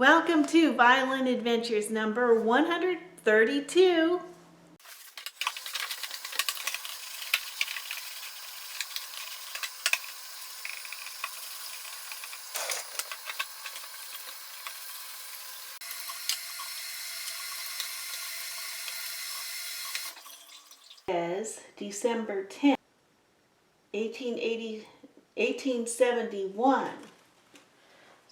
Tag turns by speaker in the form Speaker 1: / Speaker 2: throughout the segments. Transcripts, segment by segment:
Speaker 1: Welcome to Violin Adventures number 132. As December 10th, 1871.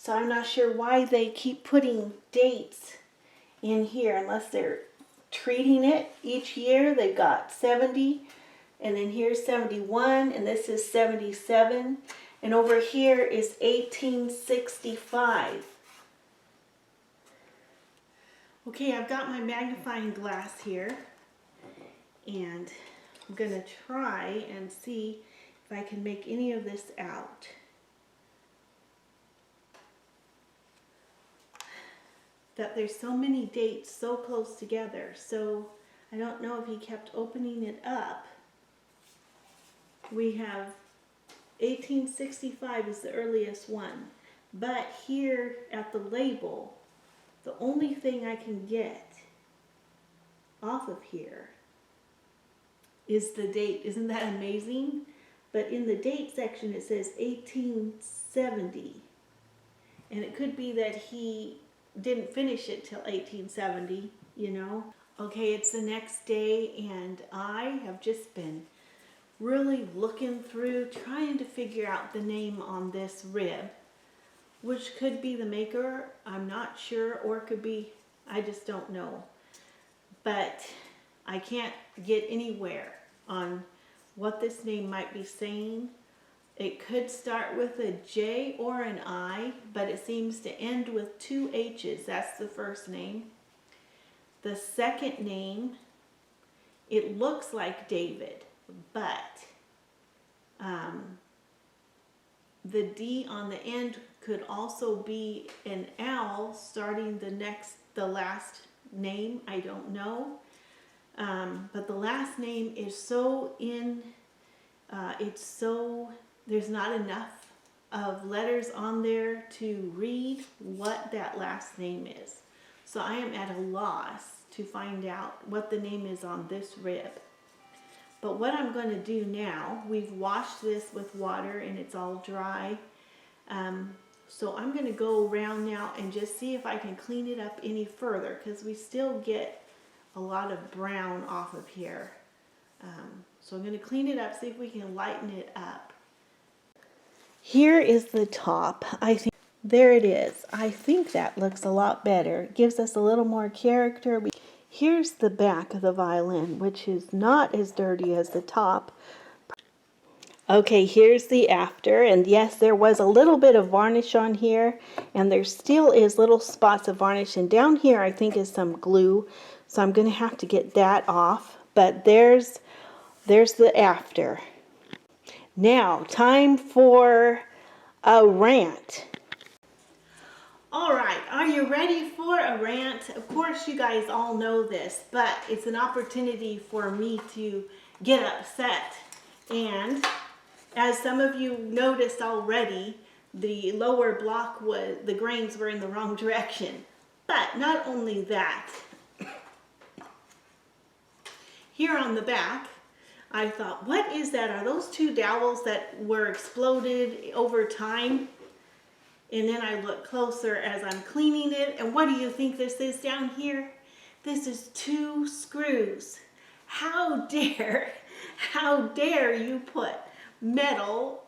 Speaker 1: So I'm not sure why they keep putting dates in here unless they're treating it each year. They've got 70, and then here's 71, and this is 77, and over here is 1865. Okay, I've got my magnifying glass here, and I'm going to try and see if I can make any of this out. That there's so many dates so close together, so I don't know if he kept opening it up. We have 1865 is the earliest one, but here at the label, the only thing I can get off of here is the date. Isn't that amazing? But in the date section it says 1870, and it could be that he didn't finish it till 1870, you know. Okay, it's the next day, and I have just been really looking through, trying to figure out the name on this rib, which could be the maker, I'm not sure, or it could be, I just don't know. But I can't get anywhere on what this name might be saying. It could start with a J or an I, but it seems to end with two H's. That's the first name. The second name, it looks like David, but the D on the end could also be an L starting the last name. I don't know. But the last name is so there's not enough of letters on there to read what that last name is. So I am at a loss to find out what the name is on this rib. But what I'm going to do now, we've washed this with water and it's all dry. So I'm going to go around now and just see if I can clean it up any further, because we still get a lot of brown off of here. So I'm going to clean it up, see if we can lighten it up. Here is the top. I think there it is. I think that looks a lot better. It gives us a little more character. Here's the back of the violin, which is not as dirty as the top. Okay, here's the after, and yes, there was a little bit of varnish on here, and there still is little spots of varnish, and down here I think is some glue, so I'm going to have to get that off. But there's the after. Now, time for a rant. All right, are you ready for a rant? Of course, you guys all know this, but it's an opportunity for me to get upset. And as some of you noticed already, the lower block the grains were in the wrong direction. But not only that, here on the back, I thought, what is that? Are those two dowels that were exploded over time? And then I look closer as I'm cleaning it, and what do you think this is down here? This is two screws. How dare you put metal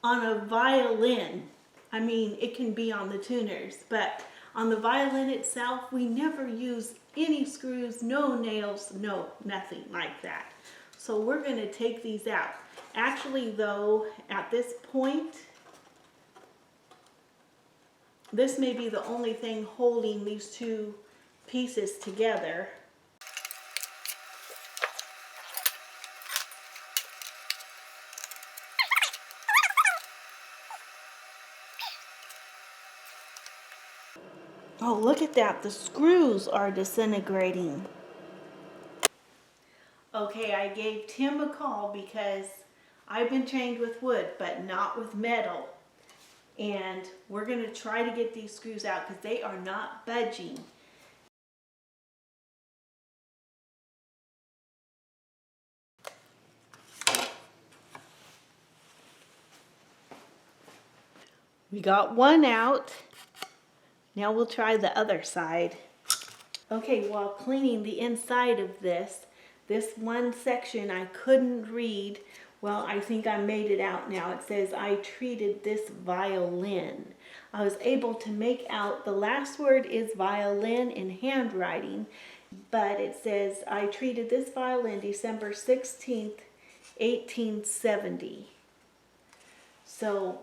Speaker 1: on a violin? I mean, it can be on the tuners, but on the violin itself, we never use any screws, no nails, no, nothing like that. So we're going to take these out. Actually, though, at this point, this may be the only thing holding these two pieces together. Oh, look at that. The screws are disintegrating. Okay, I gave Tim a call because I've been trained with wood, but not with metal. And we're going to try to get these screws out because they are not budging. We got one out. Now we'll try the other side. Okay, while cleaning the inside of this one section I couldn't read. Well, I think I made it out now. It says, I treated this violin. I was able to make out the last word is violin in handwriting, but it says, I treated this violin December 16th, 1870. So,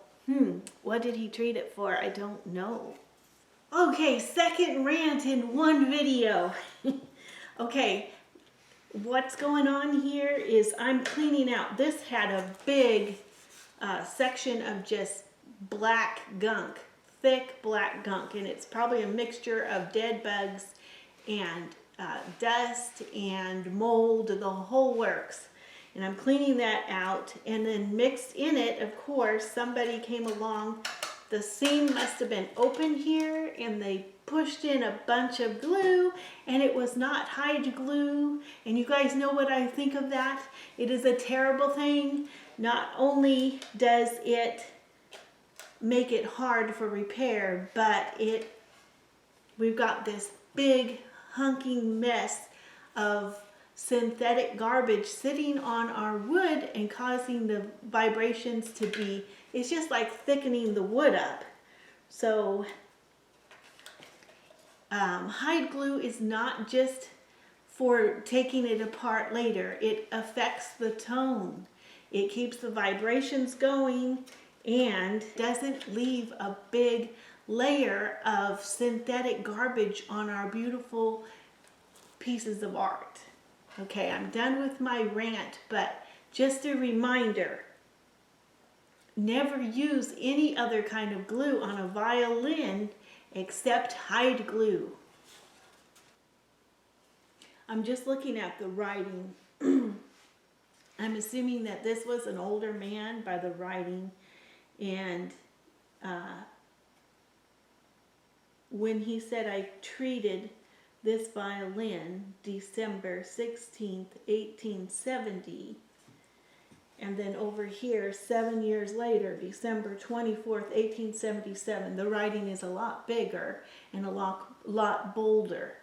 Speaker 1: what did he treat it for? I don't know. Okay, second rant in one video. Okay, what's going on here is I'm cleaning out. This had a big section of just black gunk, thick black gunk, and it's probably a mixture of dead bugs and dust and mold, the whole works. And I'm cleaning that out, and then mixed in it, of course, somebody came along. The seam must have been open here, and they pushed in a bunch of glue, and it was not Hide glue. And you guys know what I think of that. It is a terrible thing. Not only does it make it hard for repair, but we've got this big hunking mess of synthetic garbage sitting on our wood and causing the vibrations to be, it's just like thickening the wood up. So hide glue is not just for taking it apart later. It affects the tone. It keeps the vibrations going and doesn't leave a big layer of synthetic garbage on our beautiful pieces of art. Okay, I'm done with my rant, but just a reminder, never use any other kind of glue on a violin except Hide glue. I'm just looking at the writing. I'm assuming that this was an older man by the writing, and when he said, I treated this violin December 16th, 1870, and then over here 7 years later, December 24th, 1877, the writing is a lot bigger and a lot bolder.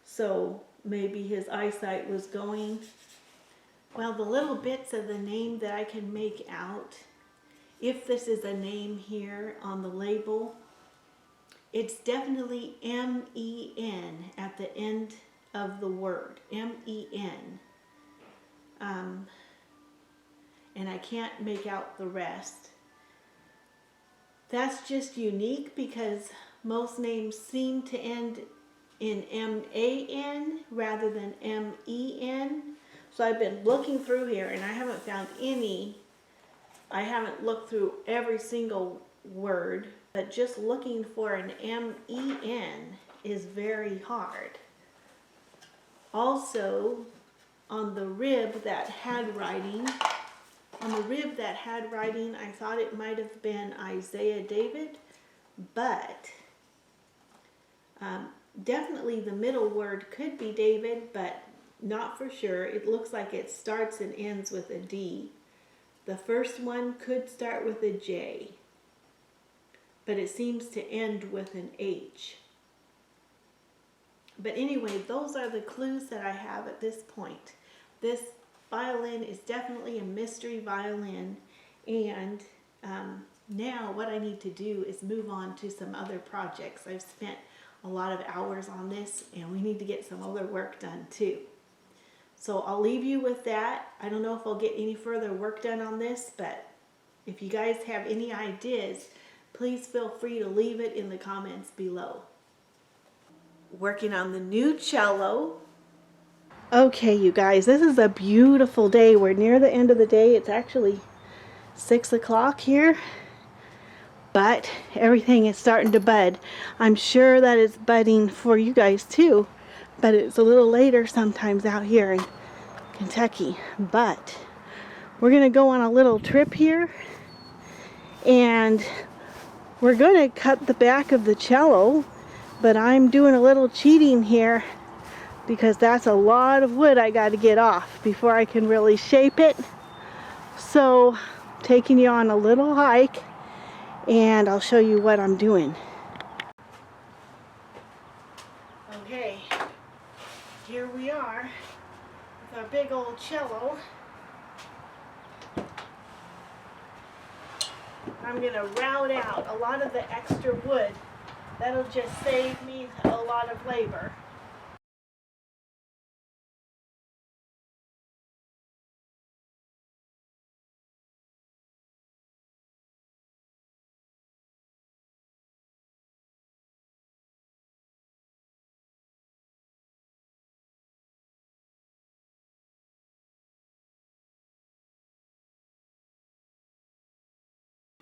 Speaker 1: So maybe his eyesight was going. Well, the little bits of the name that I can make out, if this is a name here on the label, it's definitely M-E-N at the end of the word, M-E-N. And I can't make out the rest. That's just unique because most names seem to end in M-A-N rather than M-E-N. So I've been looking through here and I haven't found any. I haven't looked through every single word, but just looking for an M-E-N is very hard. Also, on the rib that had writing, I thought it might have been Isaiah David, but definitely the middle word could be David, but not for sure. It looks like it starts and ends with a D. The first one could start with a J, but it seems to end with an H. But anyway, those are the clues that I have at this point. This violin is definitely a mystery violin, and now what I need to do is move on to some other projects. I've spent a lot of hours on this, and we need to get some other work done too. So I'll leave you with that. I don't know if I'll get any further work done on this, but if you guys have any ideas, please feel free to leave it in the comments below. Working on the new cello. Okay, you guys, this is a beautiful day. We're near the end of the day. It's actually 6 o'clock here, but everything is starting to bud. I'm sure that it's budding for you guys too, but it's a little later sometimes out here in Kentucky. But we're gonna go on a little trip here, and We're going to cut the back of the cello, but I'm doing a little cheating here because that's a lot of wood I got to get off before I can really shape it. So, taking you on a little hike, and I'll show you what I'm doing. Okay, here we are with our big old cello. I'm going to route out a lot of the extra wood. That'll just save me a lot of labor.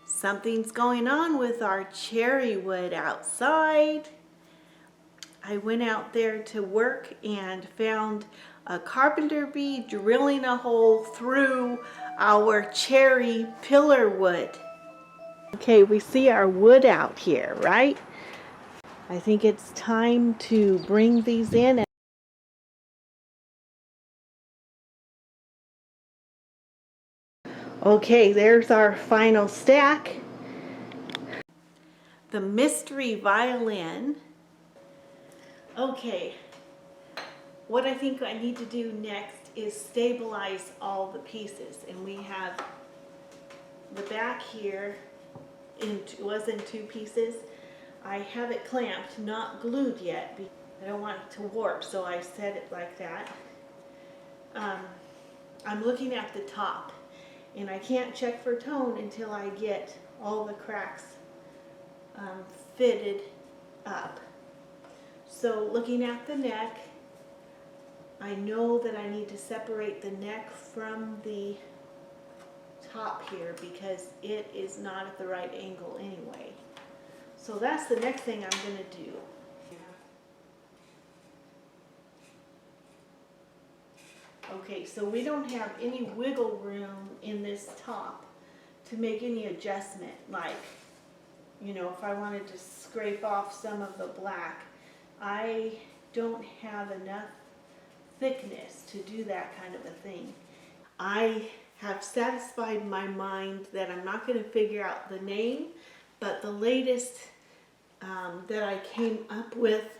Speaker 1: Something's going on with our cherry wood outside. I went out there to work and found a carpenter bee drilling a hole through our cherry pillar wood. Okay, we see our wood out here, right? I think it's time to bring these in. Okay, there's our final stack. The mystery violin. Okay, what I think I need to do next is stabilize all the pieces. And we have the back here was in two pieces. I have it clamped, not glued yet. I don't want it to warp, so I set it like that. I'm looking at the top, and I can't check for tone until I get all the cracks fitted up. So looking at the neck, I know that I need to separate the neck from the top here because it is not at the right angle anyway. So that's the next thing I'm going to do. Okay, so we don't have any wiggle room in this top to make any adjustment, like, you know, if I wanted to scrape off some of the black, I don't have enough thickness to do that kind of a thing. I have satisfied my mind that I'm not going to figure out the name, but the latest that I came up with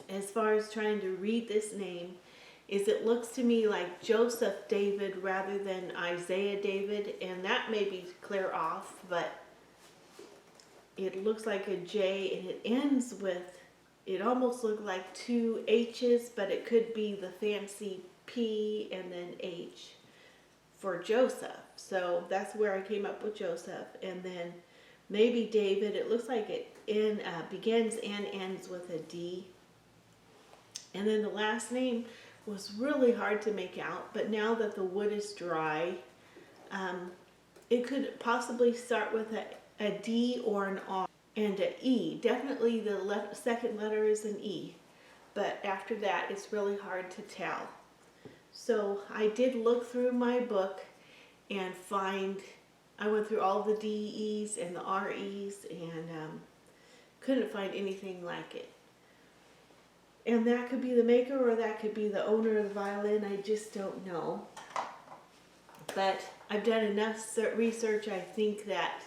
Speaker 1: as far as trying to read this name is it looks to me like Joseph David rather than Isaiah David, and that may be clear off, but it looks like a J and it ends with, it almost looked like two H's, but it could be the fancy P and then H for Joseph. So that's where I came up with Joseph. And then maybe David, it looks like it begins and ends with a D. And then the last name was really hard to make out, but now that the wood is dry, it could possibly start with a D or an R and an E. Definitely the second letter is an E, but after that it's really hard to tell. So I did look through my book and I went through all the DEs and the REs and couldn't find anything like it. And that could be the maker or that could be the owner of the violin. I just don't know. But I've done enough research, I think, that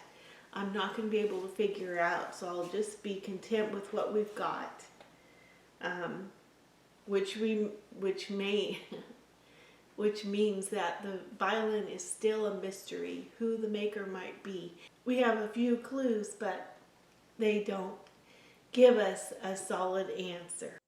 Speaker 1: I'm not going to be able to figure out. So I'll just be content with what we've got. Which means that the violin is still a mystery, who the maker might be. We have a few clues, but they don't give us a solid answer.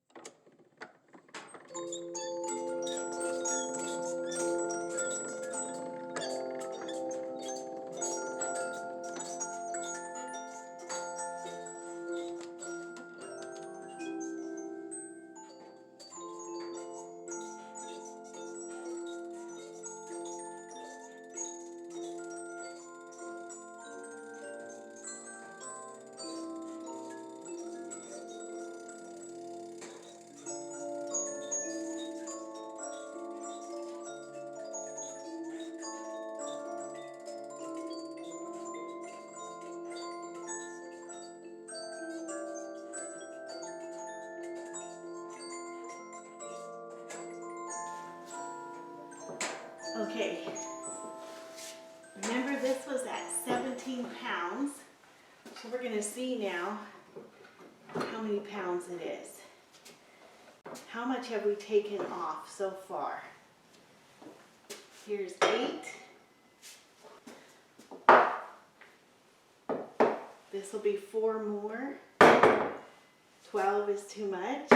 Speaker 1: Okay, remember this was at 17 pounds, so we're going to see now how many pounds it is. How much have we taken off so far? Here's 8. This will be 4 more. 12 is too much.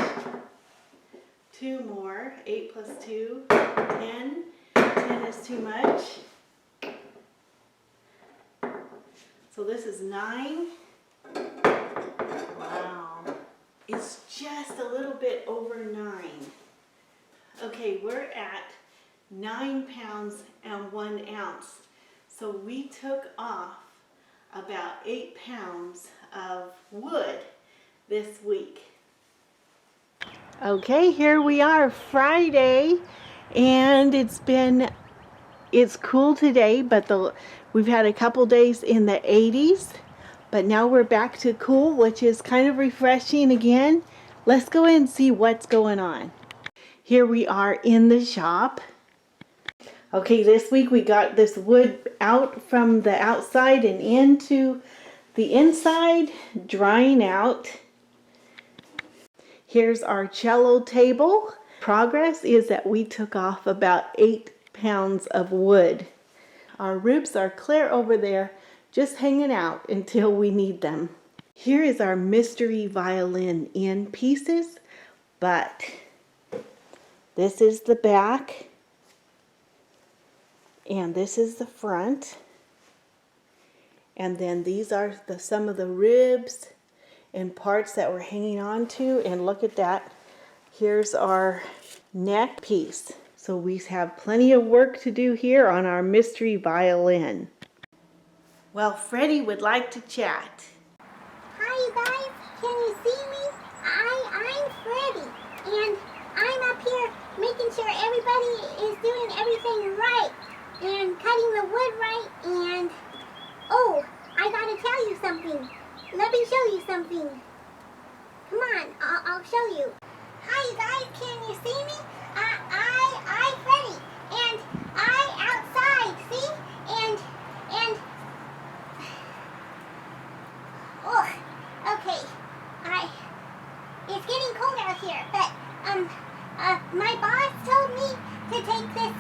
Speaker 1: 2 more. 8 plus 2, 10. 10 is too much. So this is 9. Wow. It's just a little bit over 9. Okay, we're at 9 pounds and 1 ounce. So we took off about 8 pounds of wood this week. Okay, here we are, Friday, and it's cool today, but we've had a couple days in the 80s, but now we're back to cool, which is kind of refreshing again. Let's go in and see what's going on. Here we are in the shop. Okay, this week we got this wood out from the outside and into the inside, drying out. Here's our cello table. Progress is that we took off about 8 pounds of wood. Our ribs are clear over there, just hanging out until we need them. Here is our mystery violin in pieces, but this is the back. And this is the front. And then these are some of the ribs and parts that we're hanging on to. And look at that. Here's our neck piece. So we have plenty of work to do here on our mystery violin. Well, Freddie would like to chat.
Speaker 2: Hi, you guys. Can you see me? I'm Freddie. And I'm up here making sure everybody is doing everything right. And cutting the wood right, and oh, I gotta tell you something. Let me show you something. Come on, I'll show you. Hi, you guys, can you see me? I'm Freddie, and I outside, see? And oh, okay. It's getting cold out here, but my boss told me to take this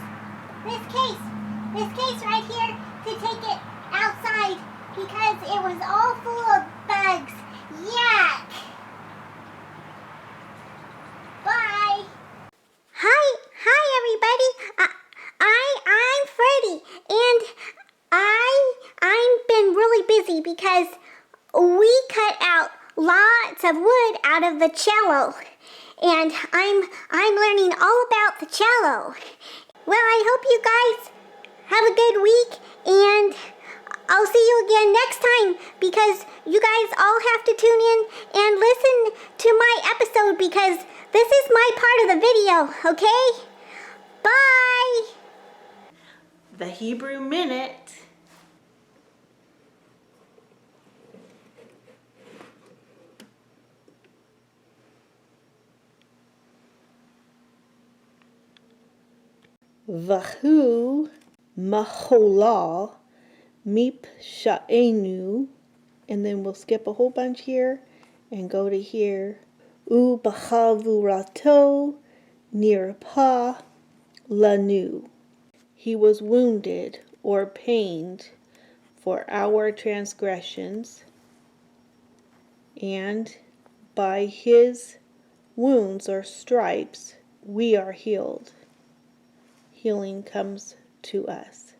Speaker 2: case right here to take it outside because it was all full of bugs. Yuck! Bye! Hi everybody. I'm Freddie, and I've been really busy because we cut out lots of wood out of the cello, and I'm learning all about the cello. Well, I hope you guys have a good week, and I'll see you again next time because you guys all have to tune in and listen to my episode because this is my part of the video, okay? Bye!
Speaker 1: The Hebrew Minute. Vahu macholah mipsha'enu, and then we'll skip a whole bunch here and go to here. U b'chavurato nirpa lanu. He was wounded or pained for our transgressions, and by his wounds or stripes we are healed. Healing comes to us.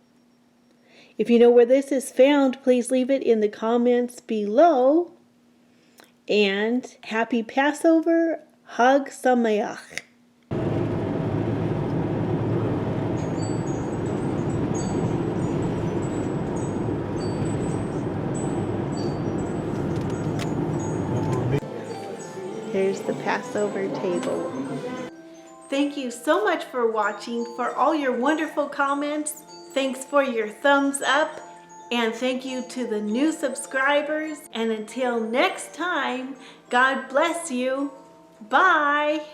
Speaker 1: If you know where this is found, please leave it in the comments below. And happy Passover, Hag Sameach. Here's the Passover table. Thank you so much for watching, for all your wonderful comments. Thanks for your thumbs up, and thank you to the new subscribers. And until next time, God bless you. Bye.